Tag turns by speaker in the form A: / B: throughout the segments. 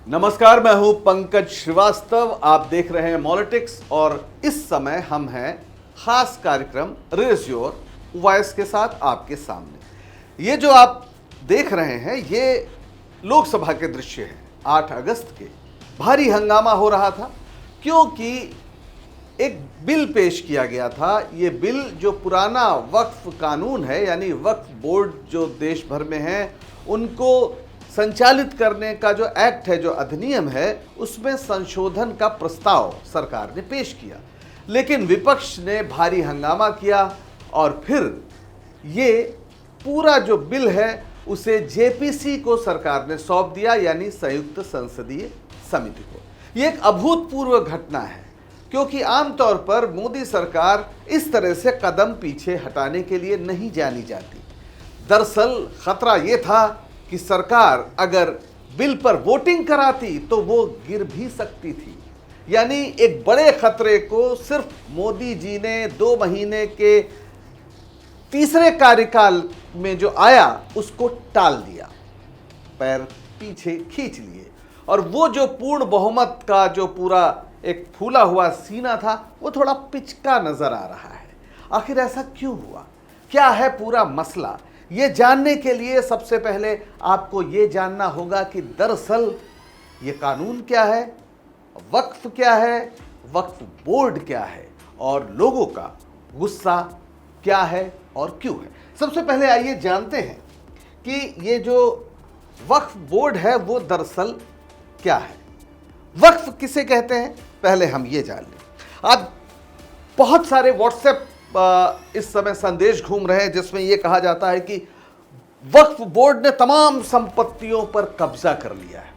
A: नमस्कार, मैं हूं पंकज श्रीवास्तव। आप देख रहे हैं मॉलिटिक्स और इस समय हम हैं खास कार्यक्रम रेज योर वॉइस के साथ आपके सामने। ये जो आप देख रहे हैं ये लोकसभा के दृश्य हैं। 8 अगस्त के भारी हंगामा हो रहा था क्योंकि एक बिल पेश किया गया था। ये बिल जो पुराना वक्फ कानून है, यानी वक्फ बोर्ड जो देश भर में है उनको संचालित करने का जो एक्ट है, जो अधिनियम है, उसमें संशोधन का प्रस्ताव सरकार ने पेश किया। लेकिन विपक्ष ने भारी हंगामा किया और फिर ये पूरा जो बिल है उसे जेपीसी को सरकार ने सौंप दिया, यानी संयुक्त संसदीय समिति को। ये एक अभूतपूर्व घटना है क्योंकि आमतौर पर मोदी सरकार इस तरह से कदम पीछे हटाने के लिए नहीं जानी जाती। दरअसल खतरा ये था कि सरकार अगर बिल पर वोटिंग कराती तो वो गिर भी सकती थी। यानी एक बड़े खतरे को सिर्फ मोदी जी ने 2 महीने के तीसरे कार्यकाल में जो आया उसको टाल दिया, पैर पीछे खींच लिए, और वो जो पूर्ण बहुमत का जो पूरा एक फूला हुआ सीना था वो थोड़ा पिचका नजर आ रहा है। आखिर ऐसा क्यों हुआ? क्या है पूरा मसला? ये जानने के लिए सबसे पहले आपको ये जानना होगा कि दरअसल ये कानून क्या है, वक्फ क्या है, वक्फ बोर्ड क्या है और लोगों का गुस्सा क्या है और क्यों है। सबसे पहले आइए जानते हैं कि ये जो वक्फ बोर्ड है वो दरअसल क्या है। वक्फ किसे कहते हैं पहले हम ये जान लें। आज बहुत सारे व्हाट्सएप इस समय संदेश घूम रहे हैं जिसमें यह कहा जाता है कि वक्फ बोर्ड ने तमाम संपत्तियों पर कब्जा कर लिया है।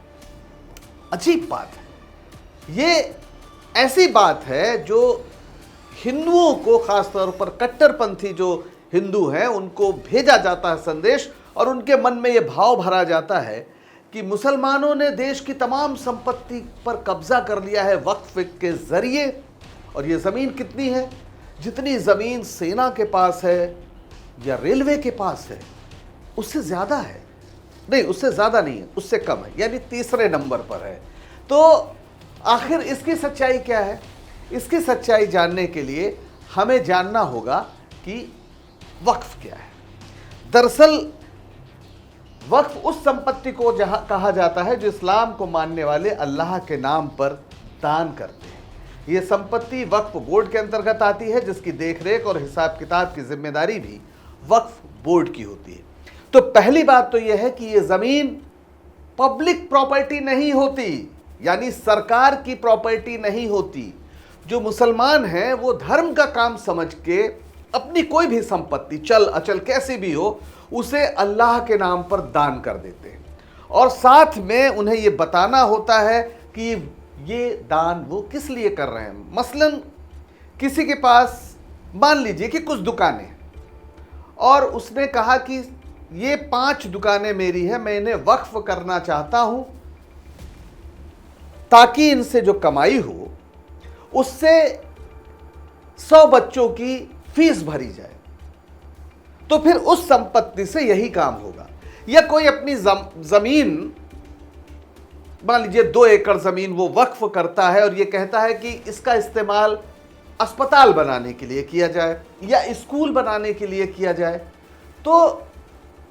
A: अजीब बात है। ये ऐसी बात है जो हिंदुओं को, खासतौर पर कट्टरपंथी जो हिंदू हैं, उनको भेजा जाता है संदेश और उनके मन में यह भाव भरा जाता है कि मुसलमानों ने देश की तमाम संपत्ति पर कब्जा कर लिया है वक्फ के जरिए। और ये जमीन कितनी है? जितनी जमीन सेना के पास है या रेलवे के पास है उससे ज्यादा है। नहीं, उससे ज्यादा नहीं है, उससे कम है, यानी तीसरे नंबर पर है। तो आखिर इसकी सच्चाई क्या है? इसकी सच्चाई जानने के लिए हमें जानना होगा कि वक्फ क्या है। दरअसल वक्फ उस संपत्ति को जहां कहा जाता है जो इस्लाम को मानने वाले अल्लाह के नाम पर दान करते हैं। ये संपत्ति वक्फ बोर्ड के अंतर्गत आती है जिसकी देखरेख और हिसाब किताब की जिम्मेदारी भी वक्फ बोर्ड की होती है। तो पहली बात तो यह है कि ये जमीन पब्लिक प्रॉपर्टी नहीं होती, यानी सरकार की प्रॉपर्टी नहीं होती। जो मुसलमान हैं वो धर्म का काम समझ के अपनी कोई भी संपत्ति, चल अचल कैसी भी हो, उसे अल्लाह के नाम पर दान कर देते हैं। और साथ में उन्हें यह बताना होता है कि ये दान वो किस लिए कर रहे हैं। मसलन किसी के पास मान लीजिए कि कुछ दुकानें हैं और उसने कहा कि ये 5 दुकानें मेरी है, मैं इन्हें वक्फ करना चाहता हूं ताकि इनसे जो कमाई हो उससे 100 बच्चों की फीस भरी जाए। तो फिर उस संपत्ति से यही काम होगा। या कोई अपनी जमीन, मान लीजिए 2 एकड़ जमीन वो वक्फ करता है और ये कहता है कि इसका इस्तेमाल अस्पताल बनाने के लिए किया जाए या स्कूल बनाने के लिए किया जाए, तो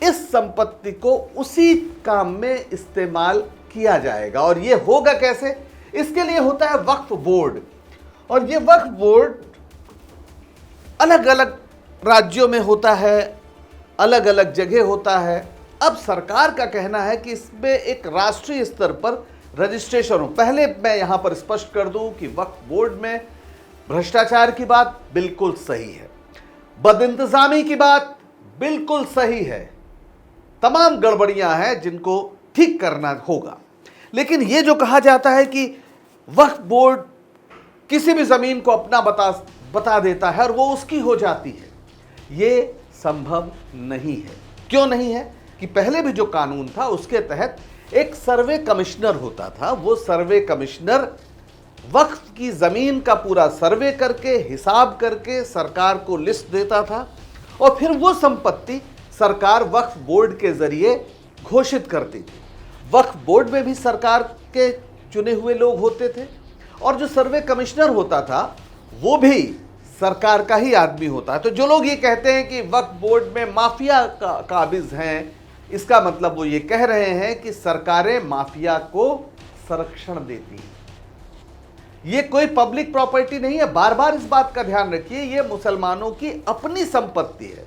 A: इस संपत्ति को उसी काम में इस्तेमाल किया जाएगा। और ये होगा कैसे? इसके लिए होता है वक्फ बोर्ड। और ये वक्फ बोर्ड अलग अलग राज्यों में होता है, अलग अलग जगह होता है। अब सरकार का कहना है कि इसमें एक राष्ट्रीय स्तर पर रजिस्ट्रेशन हो। पहले मैं यहां पर स्पष्ट कर दूं कि वक्फ बोर्ड में भ्रष्टाचार की बात बिल्कुल सही है, बदइंतजामी की बात बिल्कुल सही है, तमाम गड़बड़ियां हैं जिनको ठीक करना होगा। लेकिन यह जो कहा जाता है कि वक्फ बोर्ड किसी भी जमीन को अपना बता देता है और वो उसकी हो जाती है, ये संभव नहीं है। क्यों नहीं है? कि पहले भी जो कानून था उसके तहत एक सर्वे कमिश्नर होता था। वो सर्वे कमिश्नर वक्फ की जमीन का पूरा सर्वे करके, हिसाब करके सरकार को लिस्ट देता था और फिर वो संपत्ति सरकार वक्फ बोर्ड के जरिए घोषित करती थी। वक्फ बोर्ड में भी सरकार के चुने हुए लोग होते थे और जो सर्वे कमिश्नर होता था वो भी सरकार का ही आदमी होता है। तो जो लोग ये कहते हैं कि वक्फ बोर्ड में माफिया काबिज हैं, इसका मतलब वो ये कह रहे हैं कि सरकारें माफिया को संरक्षण देती हैं। ये कोई पब्लिक प्रॉपर्टी नहीं है, बार बार इस बात का ध्यान रखिए। ये मुसलमानों की अपनी संपत्ति है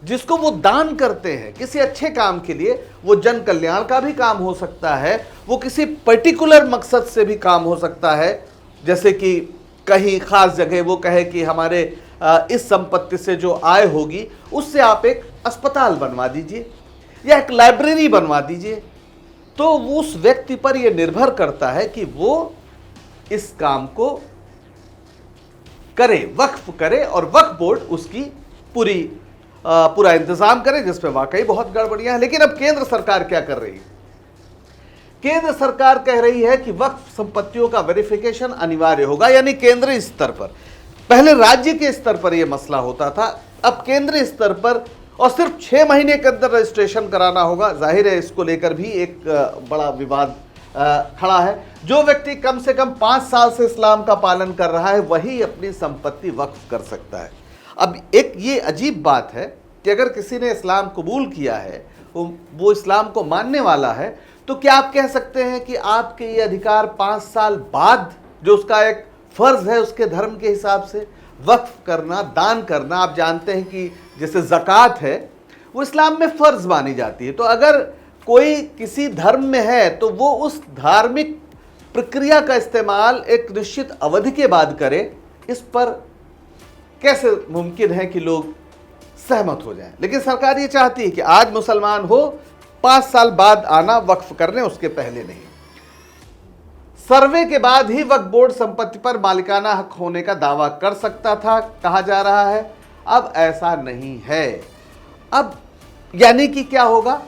A: जिसको वो दान करते हैं किसी अच्छे काम के लिए। वो जन कल्याण का भी काम हो सकता है, वो किसी पर्टिकुलर मकसद से भी काम हो सकता है, जैसे कि कहीं खास जगह वो कहे कि हमारे इस संपत्ति से जो आय होगी उससे आप एक अस्पताल बनवा दीजिए या एक लाइब्रेरी बनवा दीजिए। तो उस व्यक्ति पर यह निर्भर करता है कि वो इस काम को करे, वक्फ करे, और वक्फ बोर्ड उसकी पूरा इंतजाम करे, जिसमें वाकई बहुत गड़बड़ियां हैं। लेकिन अब केंद्र सरकार क्या कर रही है? केंद्र सरकार कह रही है कि वक्फ संपत्तियों का वेरिफिकेशन अनिवार्य होगा, यानी केंद्रीय स्तर पर। पहले राज्य के स्तर पर यह मसला होता था, अब केंद्रीय स्तर पर, और सिर्फ 6 महीने के अंदर रजिस्ट्रेशन कराना होगा। जाहिर है इसको लेकर भी एक बड़ा विवाद खड़ा है। जो व्यक्ति कम से कम 5 साल से इस्लाम का पालन कर रहा है वही अपनी संपत्ति वक्फ कर सकता है। अब एक ये अजीब बात है कि अगर किसी ने इस्लाम कबूल किया है, वो इस्लाम को मानने वाला है, तो क्या आप कह सकते हैं कि आपके ये अधिकार 5 साल बाद, जो उसका एक फर्ज है उसके धर्म के हिसाब से, वक्फ करना, दान करना, आप जानते हैं कि जैसे ज़कात है वो इस्लाम में फ़र्ज मानी जाती है। तो अगर कोई किसी धर्म में है तो वो उस धार्मिक प्रक्रिया का इस्तेमाल एक निश्चित अवधि के बाद करे, इस पर कैसे मुमकिन है कि लोग सहमत हो जाएं? लेकिन सरकार ये चाहती है कि आज मुसलमान हो, 5 साल बाद आना वक्फ करने, उसके पहले नहीं। सर्वे के बाद ही वक्फ बोर्ड संपत्ति पर मालिकाना हक होने का दावा कर सकता था, कहा जा रहा है। अब ऐसा नहीं है। अब यानी कि क्या होगा?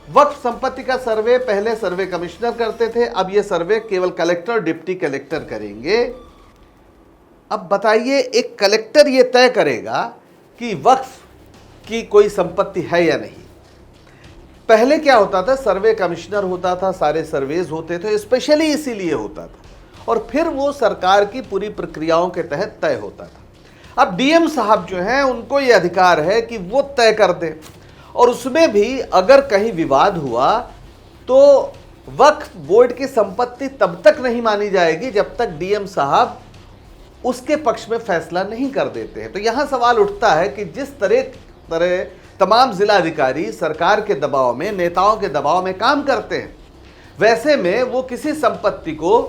A: वक्फ संपत्ति का सर्वे पहले सर्वे कमिश्नर करते थे, अब ये सर्वे केवल कलेक्टर, डिप्टी कलेक्टर करेंगे। अब बताइए, एक कलेक्टर ये तय करेगा कि वक्फ की कोई संपत्ति है या नहीं। पहले क्या होता था? सर्वे कमिश्नर होता था, सारे सर्वेज होते थे, स्पेशली इसीलिए होता था, और फिर वो सरकार की पूरी प्रक्रियाओं के तहत तय होता था। अब डीएम साहब जो हैं उनको ये अधिकार है कि वो तय कर दें, और उसमें भी अगर कहीं विवाद हुआ तो वक्फ बोर्ड की संपत्ति तब तक नहीं मानी जाएगी जब तक डीएम साहब उसके पक्ष में फैसला नहीं कर देते हैं। तो यहां सवाल उठता है कि जिस तरह तमाम जिलाधिकारी सरकार के दबाव में, नेताओं के दबाव में काम करते हैं, वैसे में वो किसी संपत्ति को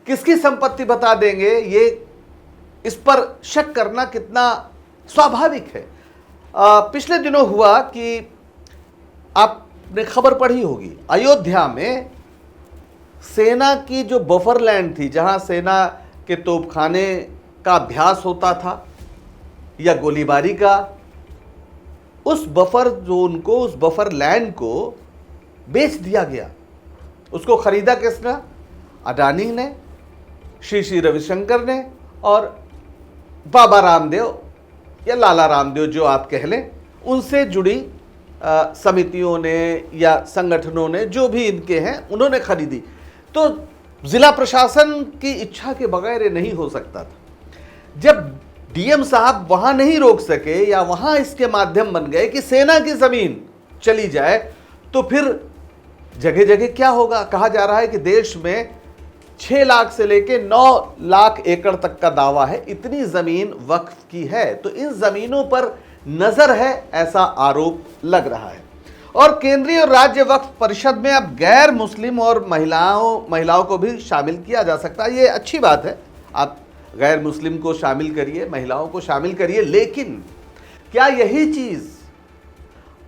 A: किसकी संपत्ति बता देंगे, ये इस पर शक करना कितना स्वाभाविक है। पिछले दिनों हुआ कि आपने खबर पढ़ी होगी, अयोध्या में सेना की जो बफर लैंड थी, जहां सेना के तोपखाने का अभ्यास होता था या गोलीबारी का, उस बफर जोन को, उस बफर लैंड को बेच दिया गया। उसको खरीदा किसने? अडानी ने, श्री रविशंकर ने, और बाबा रामदेव या लाला रामदेव जो आप कह लें, उनसे जुड़ी समितियों ने या संगठनों ने, जो भी इनके हैं, उन्होंने खरीदी। तो जिला प्रशासन की इच्छा के बगैर ये नहीं हो सकता था। जब डीएम साहब वहां नहीं रोक सके या वहां इसके माध्यम बन गए कि सेना की जमीन चली जाए, तो फिर जगह जगह क्या होगा? कहा जा रहा है कि देश में 6 लाख से लेके 9 लाख एकड़ तक का दावा है, इतनी जमीन वक्फ की है। तो इन जमीनों पर नजर है, ऐसा आरोप लग रहा है। और केंद्रीय और राज्य वक्फ परिषद में अब गैर मुस्लिम और महिलाओं को भी शामिल किया जा सकता है। ये अच्छी बात है, आप गैर मुस्लिम को शामिल करिए, महिलाओं को शामिल करिए, लेकिन क्या यही चीज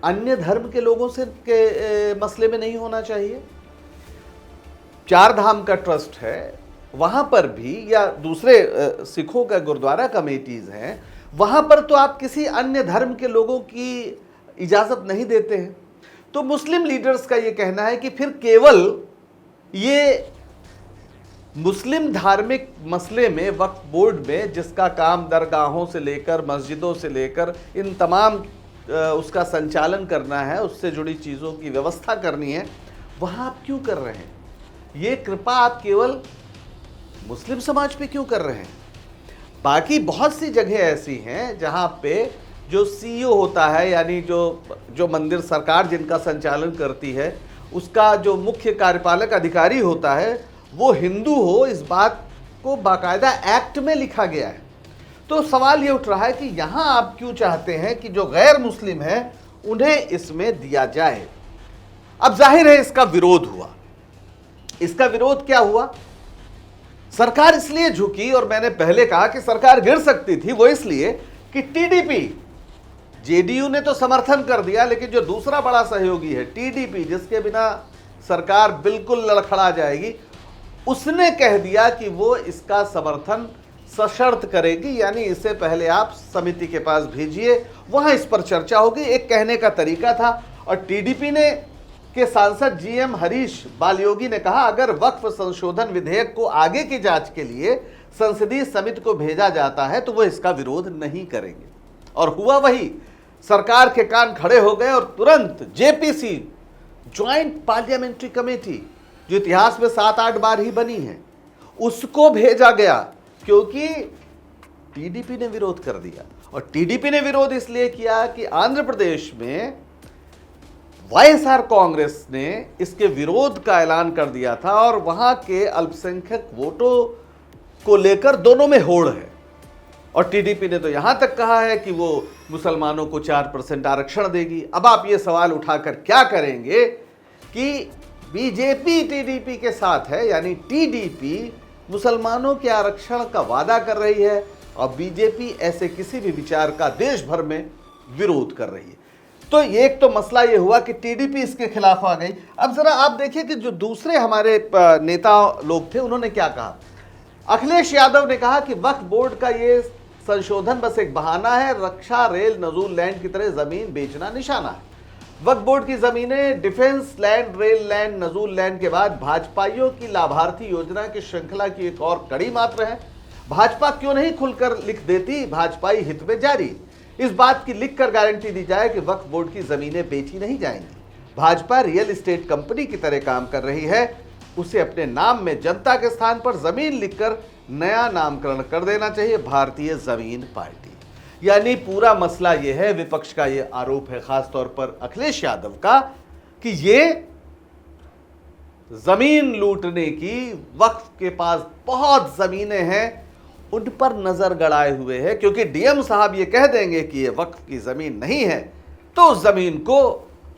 A: अन्य धर्म के लोगों से के मसले में नहीं होना चाहिए? 4 धाम का ट्रस्ट है, वहां पर भी, या दूसरे सिखों का गुरुद्वारा कमेटीज हैं, वहां पर तो आप किसी अन्य धर्म के लोगों की इजाजत नहीं देते हैं। तो मुस्लिम लीडर्स का यह कहना है कि फिर केवल ये मुस्लिम धार्मिक मसले में वक्फ बोर्ड में, जिसका काम दरगाहों से लेकर मस्जिदों से लेकर इन तमाम उसका संचालन करना है, उससे जुड़ी चीज़ों की व्यवस्था करनी है, वहां आप क्यों कर रहे हैं? ये कृपा आप केवल मुस्लिम समाज पे क्यों कर रहे हैं? बाकी बहुत सी जगह ऐसी हैं जहां पे जो सीईओ होता है, यानी जो मंदिर सरकार जिनका संचालन करती है, उसका जो मुख्य कार्यपालक अधिकारी होता है वो हिंदू हो, इस बात को बाकायदा एक्ट में लिखा गया है। तो सवाल ये उठ रहा है कि यहां आप क्यों चाहते हैं कि जो गैर मुस्लिम है उन्हें इसमें दिया जाए? अब जाहिर है इसका विरोध हुआ। इसका विरोध क्या हुआ? सरकार इसलिए झुकी, और मैंने पहले कहा कि सरकार गिर सकती थी, वो इसलिए कि टीडीपी, जेडीयू ने तो समर्थन कर दिया, लेकिन जो दूसरा बड़ा सहयोगी है टीडीपी, जिसके बिना सरकार बिल्कुल लड़खड़ा जाएगी, उसने कह दिया कि वो इसका समर्थन सशर्त करेगी, यानी इससे पहले आप समिति के पास भेजिए, वहां इस पर चर्चा होगी। एक कहने का तरीका था। और टीडीपी ने के सांसद जीएम हरीश बालयोगी ने कहा, अगर वक्फ संशोधन विधेयक को आगे की जांच के लिए संसदीय समिति को भेजा जाता है तो वो इसका विरोध नहीं करेंगे। और हुआ वही, सरकार के कान खड़े हो गए और तुरंत जेपीसी, ज्वाइंट पार्लियामेंट्री कमेटी, जो इतिहास में 7-8 बार ही बनी है, उसको भेजा गया, क्योंकि टीडीपी ने विरोध कर दिया। और टीडीपी ने विरोध इसलिए किया कि आंध्र प्रदेश में वाईएसआर कांग्रेस ने इसके विरोध का ऐलान कर दिया था, और वहां के अल्पसंख्यक वोटों को लेकर दोनों में होड़ है। और टीडीपी ने तो यहां तक कहा है कि वो मुसलमानों को 4% आरक्षण देगी। अब आप ये सवाल उठाकर क्या करेंगे कि बीजेपी टीडीपी के साथ है, यानी टीडीपी मुसलमानों के आरक्षण का वादा कर रही है और बीजेपी ऐसे किसी भी विचार का देश भर में विरोध कर रही है। तो एक तो मसला ये हुआ कि टीडीपी इसके खिलाफ आ गई। अब जरा आप देखिए कि जो दूसरे हमारे नेता लोग थे उन्होंने क्या कहा। अखिलेश यादव ने कहा कि वक्फ बोर्ड का ये संशोधन बस एक बहाना है, रक्षा, रेल, नजूल लैंड की तरह जमीन बेचना निशाना है। वक्फ बोर्ड की जमीनें डिफेंस लैंड, रेल लैंड, नजूल लैंड के बाद भाजपाइयों की लाभार्थी योजना की श्रृंखला की एक और कड़ी मात्र है। भाजपा क्यों नहीं खुलकर लिख देती भाजपाई हित में जारी, इस बात की लिखकर गारंटी दी जाए कि वक्फ बोर्ड की जमीनें बेची नहीं जाएंगी। भाजपा रियल एस्टेट कंपनी की तरह काम कर रही है, उसे अपने नाम में जनता के स्थान पर जमीन लिखकर नया नामकरण कर देना चाहिए, भारतीय जमीन पार्टी। यानी पूरा मसला यह है, विपक्ष का यह आरोप है खासतौर पर अखिलेश यादव का, कि ये जमीन लूटने की, वक्फ के पास बहुत जमीनें हैं, उन पर नजर गड़ाए हुए है, क्योंकि डीएम साहब ये कह देंगे कि ये वक्फ की जमीन नहीं है तो उस जमीन को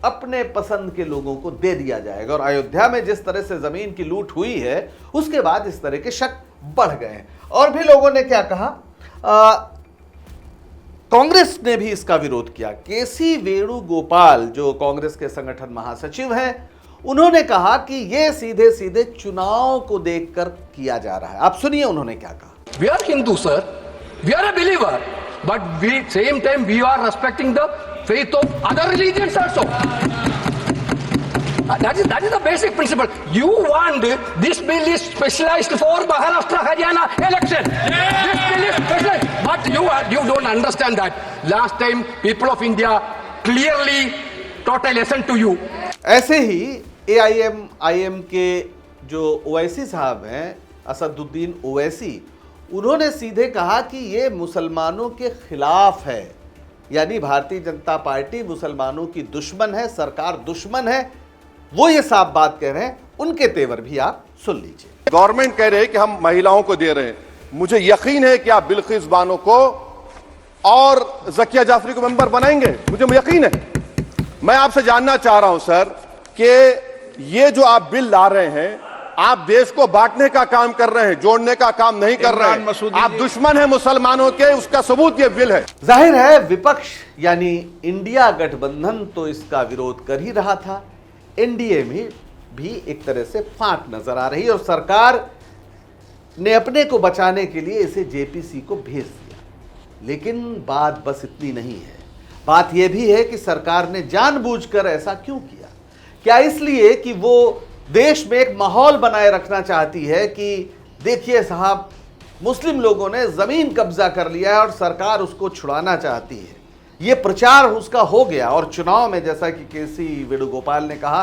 A: अपने पसंद के लोगों को दे दिया जाएगा। और अयोध्या में जिस तरह से जमीन की लूट हुई है उसके बाद इस तरह के शक बढ़ गए हैं। और भी लोगों ने क्या कहा, कांग्रेस ने भी इसका विरोध किया। केसी वेणुगोपाल जो कांग्रेस के संगठन महासचिव हैं, उन्होंने कहा कि यह सीधे सीधे चुनाव को देखकर किया जा रहा है। आप सुनिए उन्होंने क्या कहा।
B: We are Hindu, sir. We are a believer, but same time we are respecting the faith of other religions also. That is the basic principle. You want this bill is specialized for Maharashtra, Haryana election. This bill is specialized, but you don't understand that. Last time people of India clearly taught a lesson to you.
A: ऐसे ही AIM के जो ओवैसी साहब हैं, असदुद्दीन ओवैसी, उन्होंने सीधे कहा कि ये मुसलमानों के खिलाफ है, यानी भारतीय जनता पार्टी मुसलमानों की दुश्मन है, सरकार दुश्मन है। वो ये साफ बात कह रहे हैं, उनके तेवर भी आप सुन लीजिए।
C: गवर्नमेंट कह रहे हैं कि हम महिलाओं को दे रहे हैं। मुझे यकीन है कि आप बिल्किस बानो को और जकिया जाफरी को मेंबर बनाएंगे, मुझे यकीन है। मैं आपसे जानना चाह रहा हूं सर कि ये जो आप बिल ला रहे हैं, आप देश को बांटने का काम कर रहे हैं, जोड़ने का काम नहीं कर रहे हैं। आप दुश्मन हैं मुसलमानों के, उसका सबूत ये बिल है।
A: जाहिर है विपक्ष यानी इंडिया गठबंधन तो इसका विरोध कर ही रहा था। एनडीए में भी एक तरह से फांक नजर आ रही है, और सरकार ने अपने को बचाने के लिए इसे जेपीसी को भेज दिया। लेकिन बात बस इतनी नहीं है, बात यह भी है कि सरकार ने जानबूझकर ऐसा क्यों किया। क्या इसलिए कि वो देश में एक माहौल बनाए रखना चाहती है कि देखिए साहब, मुस्लिम लोगों ने जमीन कब्जा कर लिया है और सरकार उसको छुड़ाना चाहती है, ये प्रचार उसका हो गया। और चुनाव में जैसा कि केसी वेणुगोपाल ने कहा,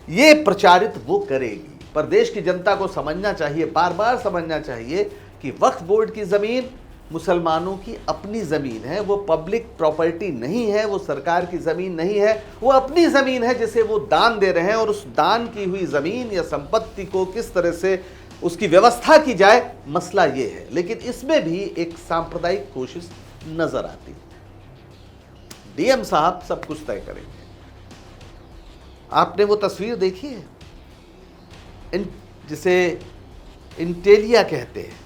A: ये प्रचारित वो करेगी। पर देश की जनता को समझना चाहिए, बार बार समझना चाहिए कि वक्फ बोर्ड की ज़मीन मुसलमानों की अपनी ज़मीन है, वो पब्लिक प्रॉपर्टी नहीं है, वो सरकार की ज़मीन नहीं है, वो अपनी ज़मीन है जिसे वो दान दे रहे हैं। और उस दान की हुई ज़मीन या संपत्ति को किस तरह से उसकी व्यवस्था की जाए, मसला ये है। लेकिन इसमें भी एक सांप्रदायिक कोशिश नजर आती है। डीएम साहब सब कुछ तय करेंगे। आपने वो तस्वीर देखी है जिसे इंटेलिया कहते हैं,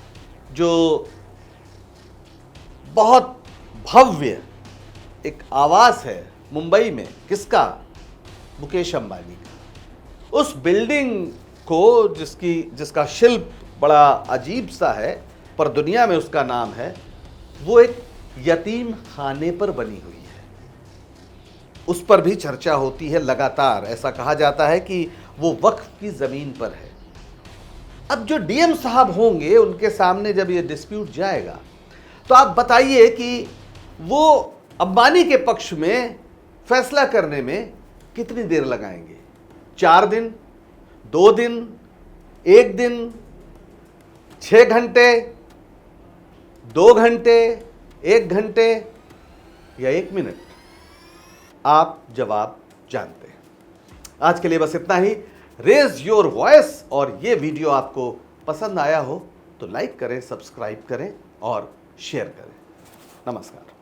A: जो बहुत भव्य एक आवास है मुंबई में, किसका? मुकेश अंबानी का। उस बिल्डिंग को जिसका शिल्प बड़ा अजीब सा है पर दुनिया में उसका नाम है, वो एक यतीम खाने पर बनी हुई है। उस पर भी चर्चा होती है लगातार। ऐसा कहा जाता है कि वो वक्फ की ज़मीन पर है। अब जो डीएम साहब होंगे, उनके सामने जब ये डिस्प्यूट जाएगा तो आप बताइए कि वो अंबानी के पक्ष में फैसला करने में कितनी देर लगाएंगे? 4 दिन, 2 दिन, 1 दिन, 6 घंटे, 2 घंटे, 1 घंटे या 1 मिनट? आप जवाब जानते हैं। आज के लिए बस इतना ही। Raise your voice. और ये वीडियो आपको पसंद आया हो तो लाइक करें, सब्सक्राइब करें और शेयर करें। नमस्कार।